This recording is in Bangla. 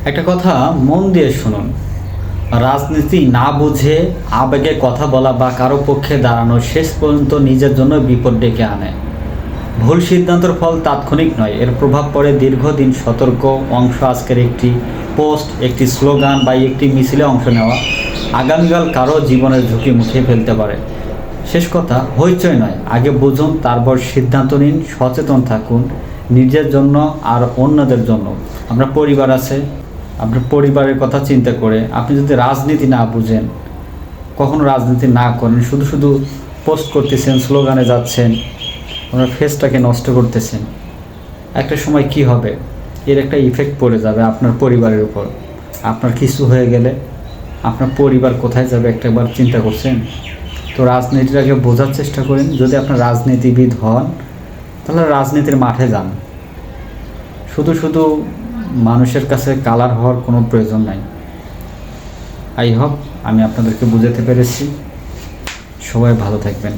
একটা কথা মন দিয়ে শুনুন, রাজনীতি না বুঝে আবেগে কথা বলা বা কারো পক্ষে দাঁড়ানো শেষ পর্যন্ত নিজের জন্য বিপদ ডেকে আনে। ভুল সিদ্ধান্তের ফল তাৎক্ষণিক নয়, এর প্রভাব পড়ে দীর্ঘদিন। সতর্ক অংশ আজকের একটি পোস্ট, একটি স্লোগান বা একটি মিছিলে অংশ নেওয়া আগামীকাল কারো জীবনের ঝুঁকি মুখে ফেলতে পারে। শেষ কথা, হইচই নয়, আগে বুঝুন, তারপর সিদ্ধান্ত নিন। সচেতন থাকুন নিজের জন্য আর অন্যদের জন্য। আপনার পরিবার আছে, আপনার পরিবারের কথা চিন্তা করে আপনি যদি রাজনীতি না বুঝেন, কখনো রাজনীতি না করেন, শুধু শুধু পোস্ট করতেছেন, স্লোগানে যাচ্ছেন, আপনার ফেসটাকে নষ্ট করতেছেন, একটা সময় কি হবে, এর একটা ইফেক্ট পড়ে যাবে আপনার পরিবারের উপর। আপনার কিছু হয়ে গেলে আপনার পরিবার কোথায় যাবে একটাবার চিন্তা করছেন? তো রাজনীতিটাকে বোঝার চেষ্টা করেন। যদি আপনার রাজনীতিবিদ হন তাহলে রাজনীতির মাঠে যান। শুধু শুধু মানুষের কাছে কালার হওয়ার কোনো প্রয়োজন নাই। আই হোপ আমি আপনাদেরকে বুঝাতে পেরেছি। সবাই ভালো থাকবেন।